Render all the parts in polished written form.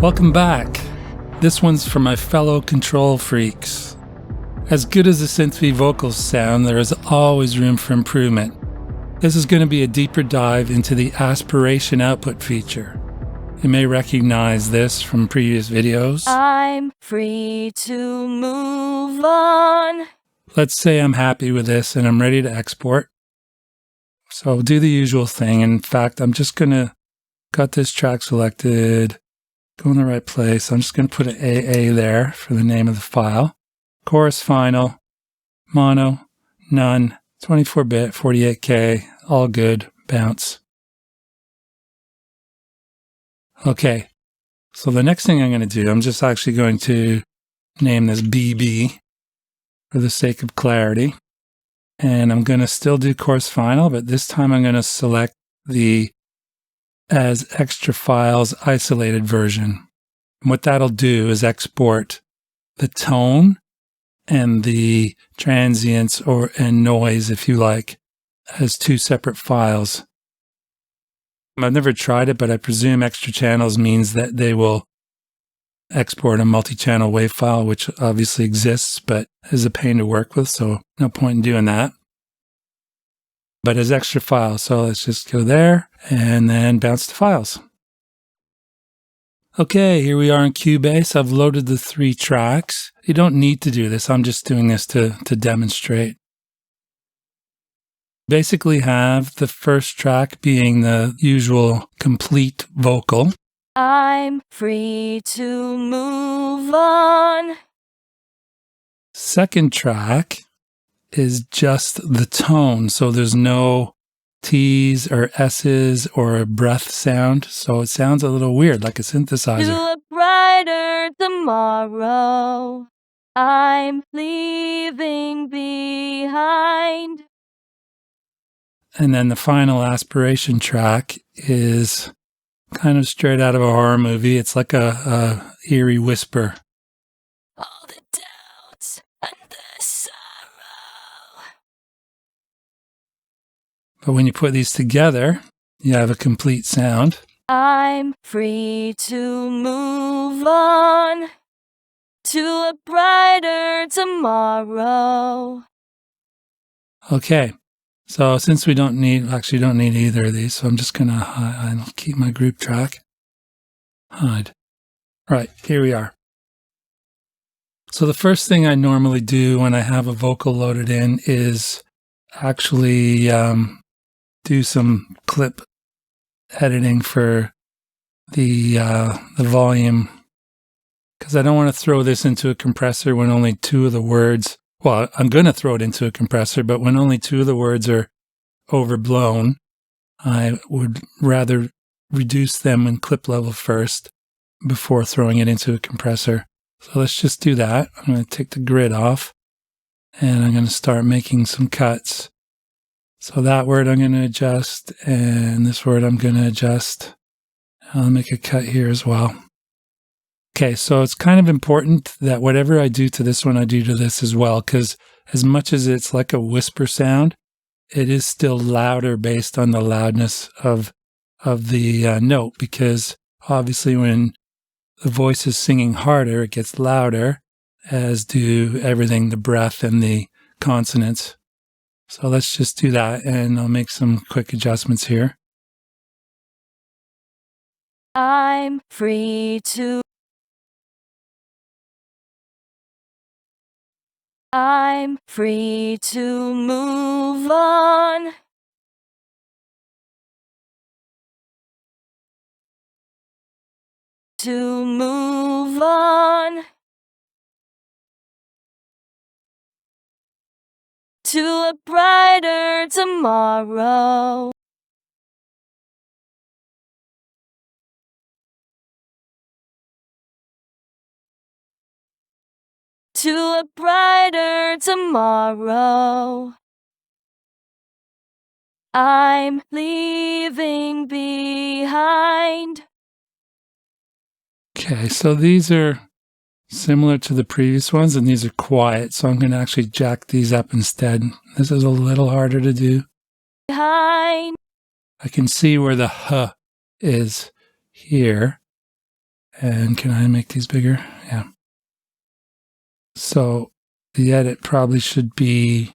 Welcome back. This one's for my fellow control freaks. As good as the synth vocals sound, there is always room for improvement. This is going to be a deeper dive into the Aspiration Output feature. You may recognize this from previous videos. I'm free to move on. Let's say I'm happy with this and I'm ready to export. So I'll do the usual thing. In fact, I'm just going to got this track selected, go in the right place. I'm just going to put an AA there for the name of the file. Chorus final, mono, none, 24-bit, 48K, all good, bounce. Okay, so the next thing I'm going to do, I'm just actually going to name this BB for the sake of clarity. And I'm going to still do chorus final, but this time I'm going to select the as extra files isolated version. And what that'll do is export the tone and the transients and noise, if you like, as two separate files. I've never tried it, but I presume extra channels means that they will export a multi-channel WAV file, which obviously exists, but is a pain to work with, so no point in doing that. But as extra files, so let's just go there and then bounce to files. Okay, here we are in Cubase. I've loaded the 3 tracks. You don't need to do this. I'm just doing this to demonstrate. Basically have the first track being the usual complete vocal. I'm free to move on. Second track is just the tone, so there's no T's or S's or a breath sound, so it sounds a little weird, like a synthesizer. To a brighter tomorrow, I'm leaving behind. And then the final aspiration track is kind of straight out of a horror movie. It's like a eerie whisper. All the doubts and the sorrow. But when you put these together, you have a complete sound. I'm free to move on to a brighter tomorrow. Okay, so since we don't need either of these, so I'm just gonna I'll keep my group track. Hide. Right, here we are. So the first thing I normally do when I have a vocal loaded in is actually do some clip editing for the volume, because I don't want to throw this into a compressor when only 2 of the words, well, I'm going to throw it into a compressor, but when only 2 of the words are overblown, I would rather reduce them in clip level first before throwing it into a compressor. So let's just do that. I'm going to take the grid off and I'm going to start making some cuts. So that word I'm going to adjust, and this word I'm going to adjust. I'll make a cut here as well. Okay, so it's kind of important that whatever I do to this one, I do to this as well, because as much as it's like a whisper sound, it is still louder based on the loudness of the note, because obviously when the voice is singing harder, it gets louder, as do everything, the breath and the consonants. So let's just do that, and I'll make some quick adjustments here. I'm free to move on. To move on. To a brighter tomorrow. To a brighter tomorrow. I'm leaving behind. Okay, so these are similar to the previous ones, and these are quiet, so I'm going to actually jack these up instead. This is a little harder to do. Behind. I can see where the H is here, And can I make these bigger? Yeah. So the edit probably should be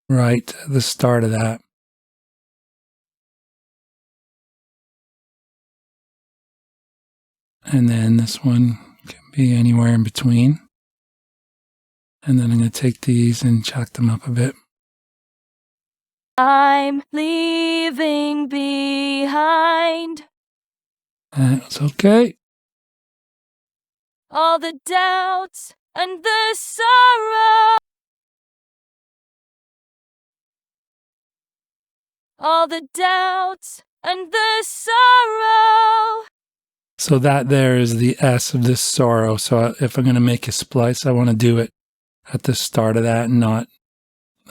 right at the start of that. And then this one can be anywhere in between. And then I'm going to take these and jack them up a bit. I'm leaving behind That's okay. all the doubts and the sorrow. All the doubts and the sorrow. So that there is the S of this sorrow. So if I'm going to make a splice, I want to do it at the start of that and not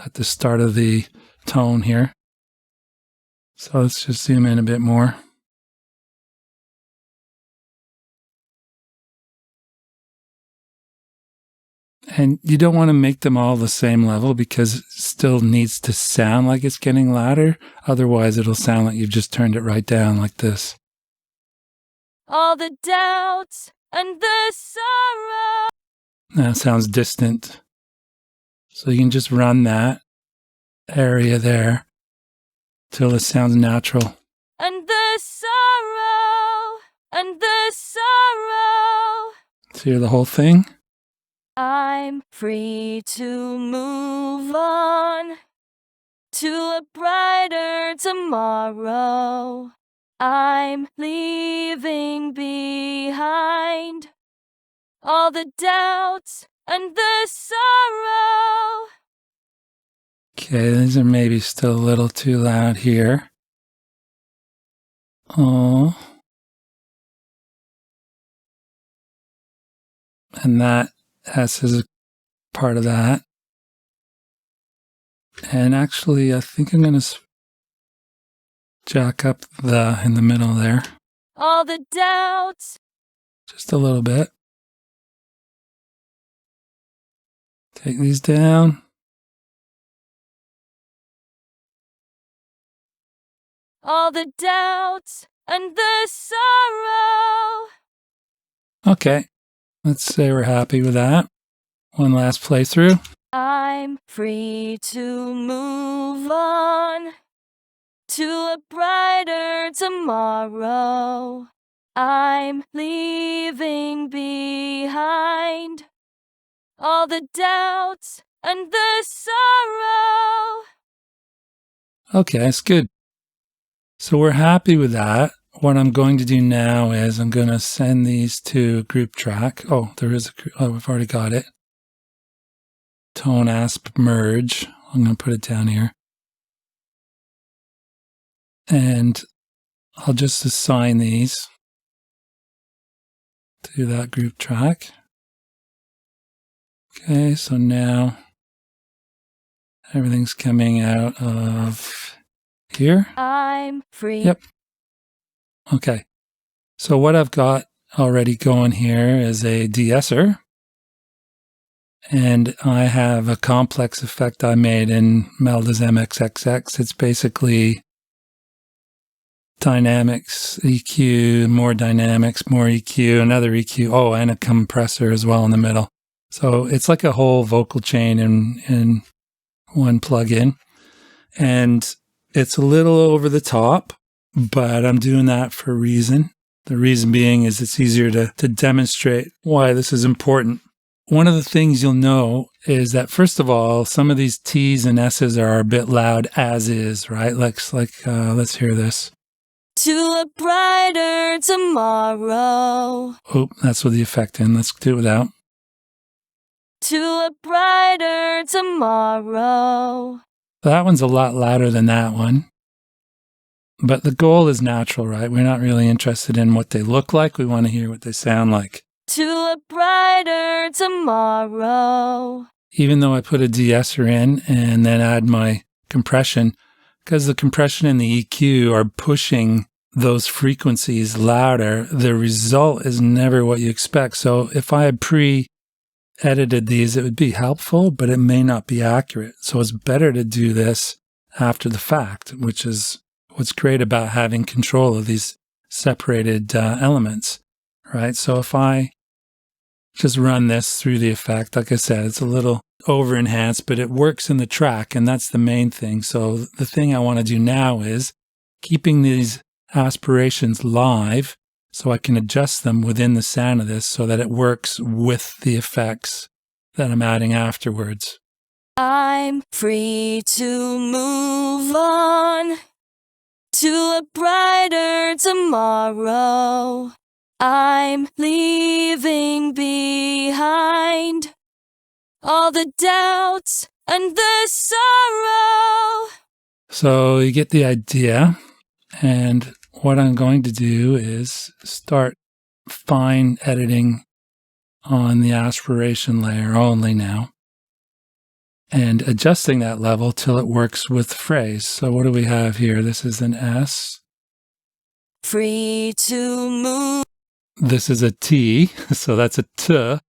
at the start of the tone here. So let's just zoom in a bit more. And you don't want to make them all the same level because it still needs to sound like it's getting louder. Otherwise, it'll sound like you've just turned it right down like this. All the doubts and the sorrow. Now it sounds distant. So you can just run that area there till it sounds natural. And the sorrow. And the sorrow. So hear the whole thing? I'm free to move on to a brighter tomorrow. I'm leaving behind all the doubts and the sorrow. Okay, these are maybe still a little too loud here. Oh. And that S is a part of that. And actually, I think I'm going to jack up the in the middle there. All the doubts. Just a little bit. Take these down. All the doubts and the sorrow. Okay, let's say we're happy with that. One last playthrough. I'm free to move on to a brighter tomorrow. I'm leaving behind all the doubts and the sorrow. Okay, that's good. So we're happy with that. What I'm going to do now is I'm going to send these to group track. Oh, there is a group. Oh, we've already got it. Tone asp merge. I'm going to put it down here. And I'll just assign these to that group track. Okay, so now everything's coming out of here. I'm free. Yep. Okay. So what I've got already going here is a Deesser. And I have a complex effect I made in Melda's MXXX. It's basically dynamics, EQ, more dynamics, more EQ, another EQ. Oh, and a compressor as well in the middle. So it's like a whole vocal chain in one plugin. And it's a little over the top, but I'm doing that for a reason. The reason being is it's easier to demonstrate why this is important. One of the things you'll know is that, first of all, some of these T's and S's are a bit loud as is, right? Let's hear this. To a brighter tomorrow. Oh, that's with the effect in. Let's do it without. To a brighter tomorrow. That one's a lot louder than that one. But the goal is natural, right? We're not really interested in what they look like. We want to hear what they sound like. To a brighter tomorrow. Even though I put a de-esser in and then add my compression, because the compression and the EQ are pushing those frequencies louder, the result is never what you expect. So if I had pre-edited these, it would be helpful, but it may not be accurate. So it's better to do this after the fact, which is what's great about having control of these separated elements, right? So if I just run this through the effect, like I said, it's a little over enhanced, but it works in the track, and that's the main thing. So the thing I want to do now is keeping these aspirations live so I can adjust them within the sound of this so that it works with the effects that I'm adding afterwards. I'm free to move on to a brighter tomorrow. I'm leaving behind all the doubts and the sorrow. So you get the idea, and what I'm going to do is start fine editing on the aspiration layer only now, and adjusting that level till it works with the phrase. So what do we have here? This is an S. Free to move. This is a T, so that's a T.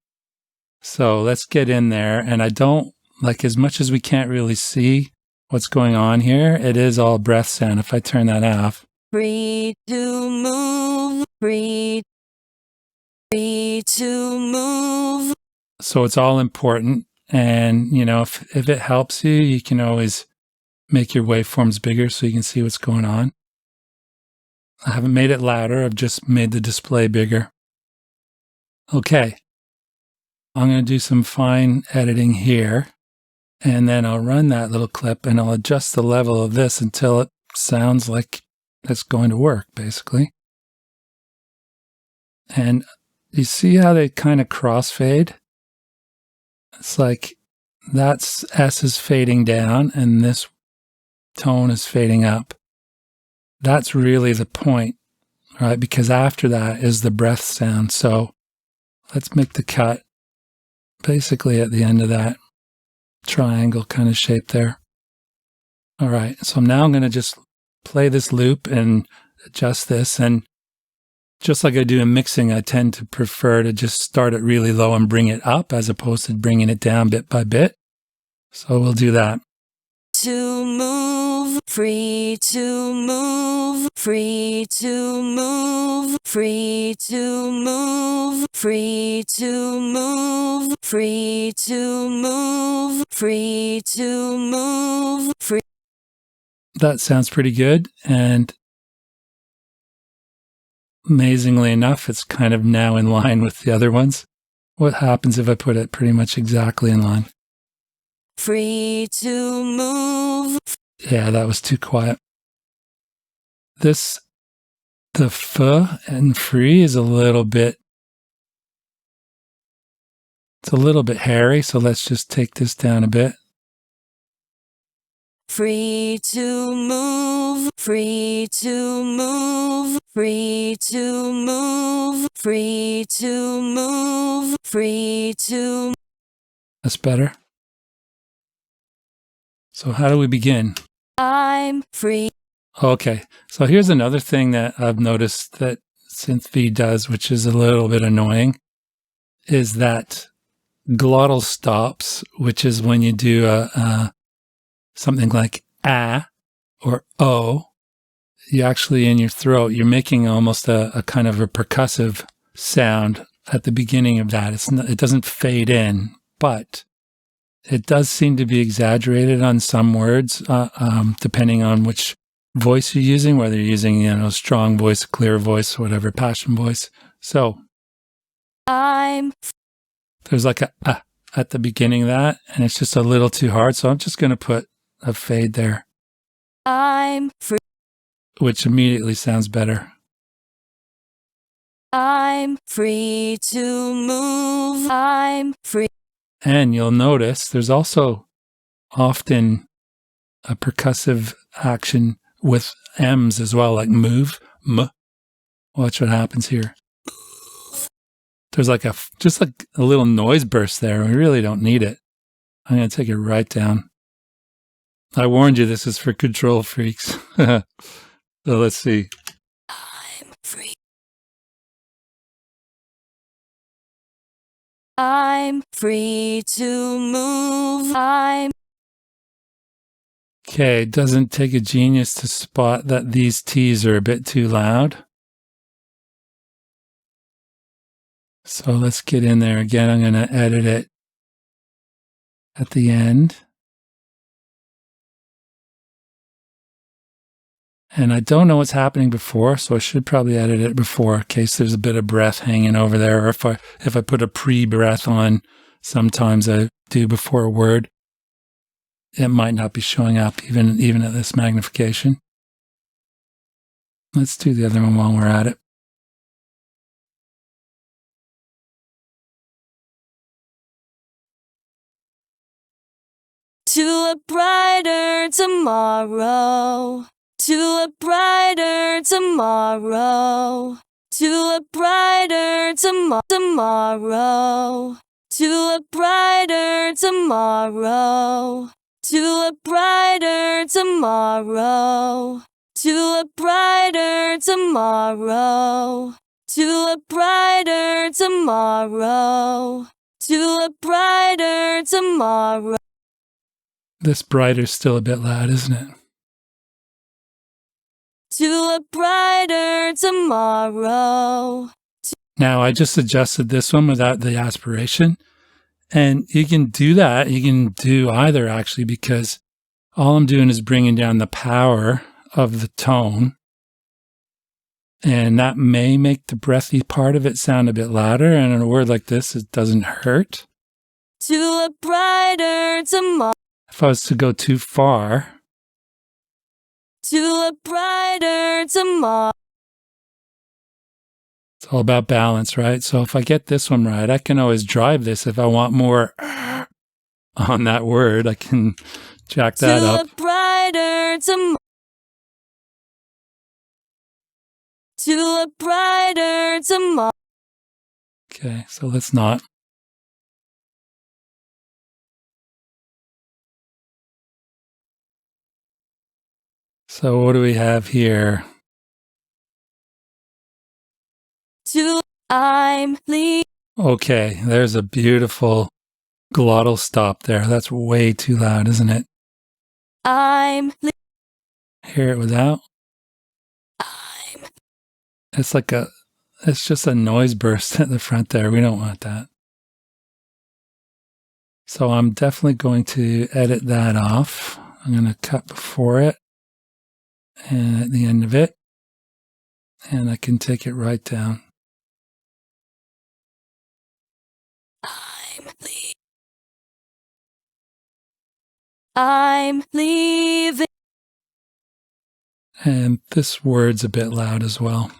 So let's get in there, and I don't, like, as much as we can't really see what's going on here, it is all breath sound. If I turn that off. Free to move. Free to move. So it's all important. And, you know, if it helps you, you can always make your waveforms bigger so you can see what's going on. I haven't made it louder. I've just made the display bigger. Okay. I'm going to do some fine editing here. And then I'll run that little clip and I'll adjust the level of this until it sounds like it's going to work, basically. And you see how they kind of crossfade? It's like that's S is fading down and this tone is fading up. That's really the point, right? Because after that is the breath sound. So let's make the cut basically at the end of that triangle kind of shape there. All right, so now I'm going to just play this loop and adjust this. And just like I do in mixing, I tend to prefer to just start it really low and bring it up as opposed to bringing it down bit by bit. So we'll do that. To move, free to move, free to move, free to move, free to move, free to move, free to move, free. That sounds pretty good. And amazingly enough, it's kind of now in line with the other ones. What happens if I put it pretty much exactly in line? Free to move. Yeah, that was too quiet. This, the F and free is a little bit, it's a little bit hairy. So let's just take this down a bit. Free to move, free to move, free to move, free to move, free to. That's better. So how do we begin? I'm free. Okay, so here's another thing that I've noticed that SynthV does, which is a little bit annoying, is that glottal stops, which is when you do something like A or O, you actually in your throat, you're making almost a kind of a percussive sound at the beginning of that. It doesn't fade in, but it does seem to be exaggerated on some words, depending on which voice you're using, whether you're using, you know, strong voice, clear voice, whatever, passion voice. So there's like a at the beginning of that, and it's just a little too hard. So I'm just going to put a fade there. I'm free. Which immediately sounds better. I'm free to move. I'm free. And you'll notice there's also often a percussive action with M's as well, like move, m. Watch what happens here. There's like just like a little noise burst there. We really don't need it. I'm going to take it right down. I warned you this is for control freaks. So let's see. I'm free. I'm free to move. Okay, it doesn't take a genius to spot that these T's are a bit too loud. So let's get in there again. I'm going to edit it at the end. And I don't know what's happening before, so I should probably edit it before in case there's a bit of breath hanging over there. Or if I put a pre-breath on, sometimes I do before a word, it might not be showing up even at this magnification. Let's do the other one while we're at it. To a brighter tomorrow. To a brighter tomorrow. To a brighter tomorrow. To a brighter tomorrow. To a brighter tomorrow. To a brighter tomorrow. To a brighter tomorrow. To a brighter tomorrow. This brighter's still a bit loud, isn't it? To a brighter tomorrow. Now, I just adjusted this one without the aspiration. And you can do that. You can do either, actually, because all I'm doing is bringing down the power of the tone. And that may make the breathy part of it sound a bit louder. And in a word like this, it doesn't hurt. To a brighter tomorrow. If I was to go too far, to a brighter tomorrow. It's all about balance, right? So if I get this one right, I can always drive this. If I want more on that word, I can jack that up. To a brighter tomorrow. To a brighter tomorrow. Okay, so let's not. So what do we have here? To I'm leaving. Okay, there's a beautiful glottal stop there. That's way too loud, isn't it? Hear it without? It's just a noise burst at the front there. We don't want that. So I'm definitely going to edit that off. I'm going to cut before it and at the end of it. And I can take it right down. I'm leaving. And this word's a bit loud as well.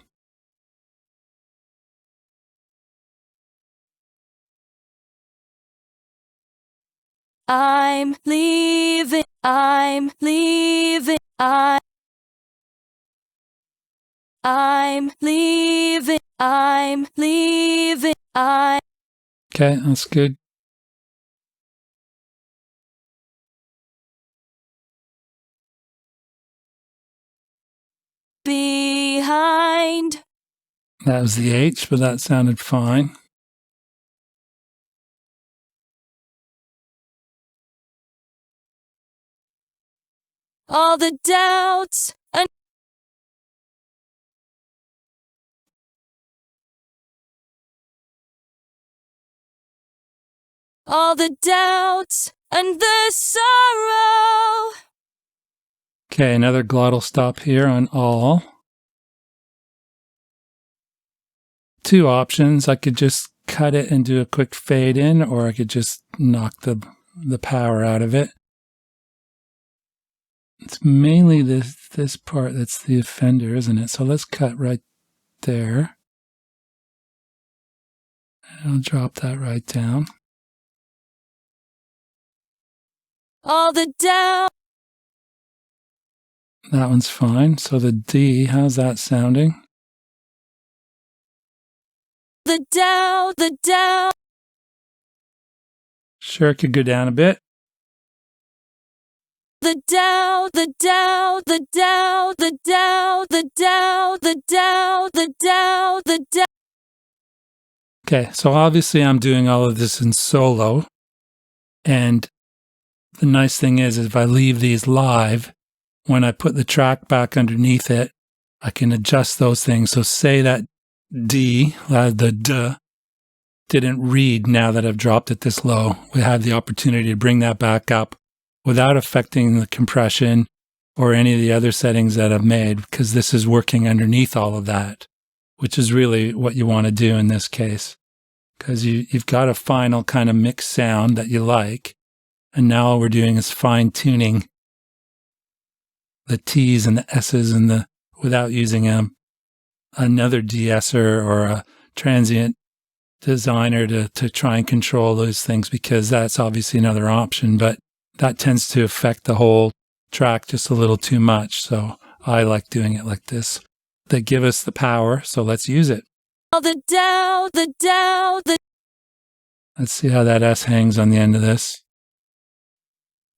I'm leaving. I'm leaving. I'm leaving. I'm leaving. Okay, that's good. Behind. That was the H, but that sounded fine. All the doubts and all the doubts and the sorrow. Okay, another glottal stop here on all. Two options. I could just cut it and do a quick fade in, or I could just knock the power out of it. It's mainly this part that's the offender, isn't it? So let's cut right there. I'll drop that right down. All the doubt. That one's fine. So the D, how's that sounding? The doubt. Sure, it could go down a bit. The doubt. Okay, so obviously I'm doing all of this in solo. And the nice thing is if I leave these live, when I put the track back underneath it, I can adjust those things. So say that D, the D, didn't read now that I've dropped it this low. We have the opportunity to bring that back up without affecting the compression or any of the other settings that I've made, because this is working underneath all of that, which is really what you want to do in this case, because you've got a final kind of mixed sound that you like, and now all we're doing is fine-tuning the T's and the S's and without using another de-esser or a transient designer to try and control those things, because that's obviously another option, but that tends to affect the whole track just a little too much. So I like doing it like this. They give us the power, so let's use it. All the doubt, Let's see how that S hangs on the end of this.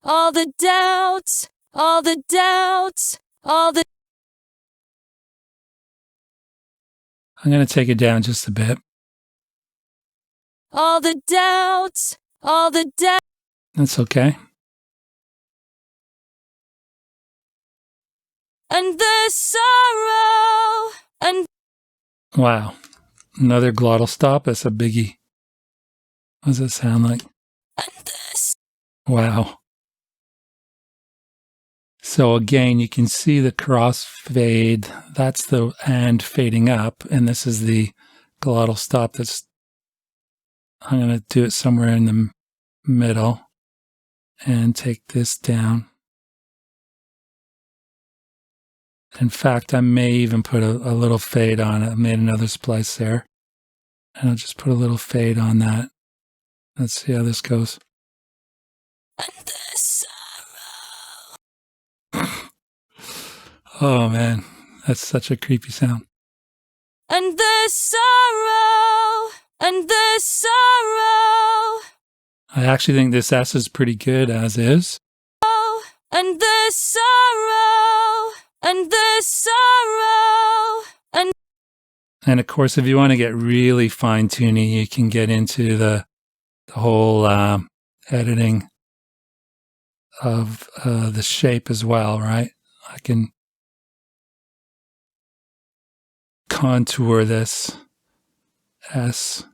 all the doubts, all the doubts, all the... I'm going to take it down just a bit. All the doubts, all the doubts. That's okay. And the sorrow, and... Wow. Another glottal stop. That's a biggie. What does it sound like? And this. Wow. So again, you can see the crossfade. That's the and fading up. And this is the glottal stop. I'm going to do it somewhere in the middle and take this down. In fact, I may even put a little fade on it. I made another splice there. And I'll just put a little fade on that. Let's see how this goes. And the sorrow. Oh man, that's such a creepy sound. And the sorrow, and the sorrow. I actually think this S is pretty good as is. And the sorrow, and the sorrow, and of course, if you want to get really fine-tuning, you can get into the whole editing of the shape as well, right? I can contour this S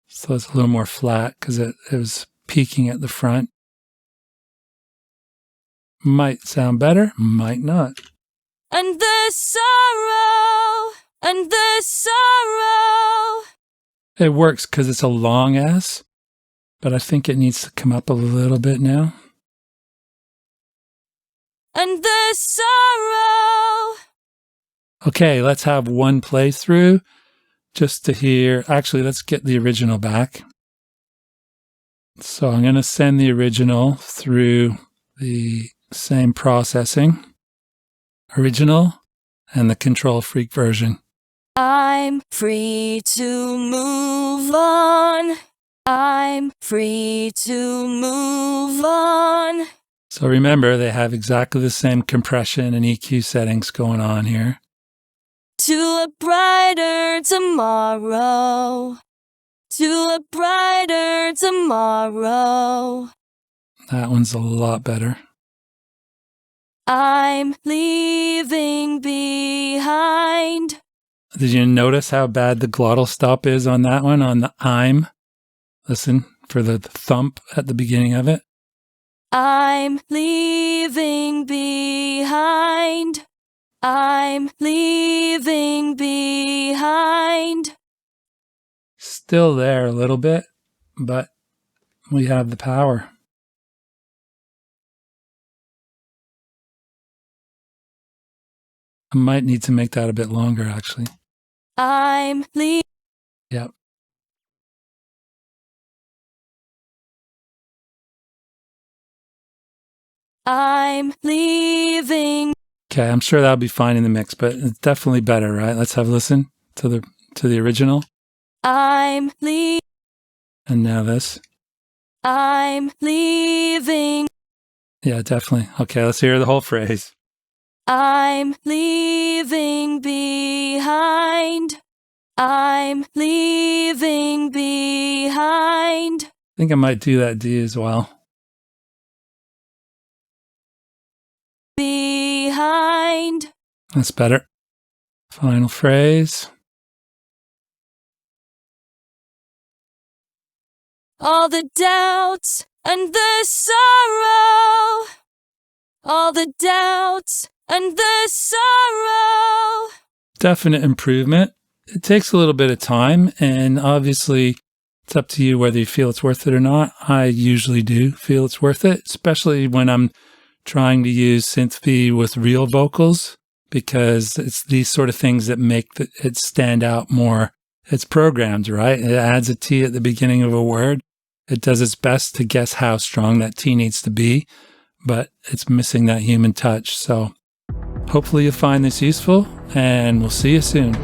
so it's a little more flat because it was peaking at the front. Might sound better, might not. and the sorrow, and the sorrow. It works because it's a long S, but I think it needs to come up a little bit now. And the sorrow. Okay, let's have one playthrough just to hear. Actually, let's get the original back. So I'm going to send the original through the same processing. Original and the Control Freak version. I'm free to move on. I'm free to move on. So remember, they have exactly the same compression and EQ settings going on here. To a brighter tomorrow. To a brighter tomorrow. That one's a lot better. I'm leaving behind. Did you notice how bad the glottal stop is on that one, on the I'm? Listen for the thump at the beginning of it. I'm leaving behind. I'm leaving behind. Still there a little bit, but we have the power. I might need to make that a bit longer, actually. I'm leaving. Yep. I'm leaving. Okay, I'm sure that'll be fine in the mix, but it's definitely better, right? Let's have a listen to the original. I'm leaving. And now this. I'm leaving. Yeah, definitely. Okay, let's hear the whole phrase. I'm leaving behind. I'm leaving behind. I think I might do that D as well. Behind. That's better. Final phrase. all the doubts and the sorrow, all the doubts and the sorrow. Definite improvement. It takes a little bit of time, and obviously it's up to you whether you feel it's worth it or not. I usually do feel it's worth it, especially when I'm trying to use synth with real vocals, because it's these sort of things that make it stand out more. It's programmed, right? It adds a T at the beginning of a word. It does its best to guess how strong that T needs to be, but it's missing that human touch. So hopefully you'll find this useful, and we'll see you soon.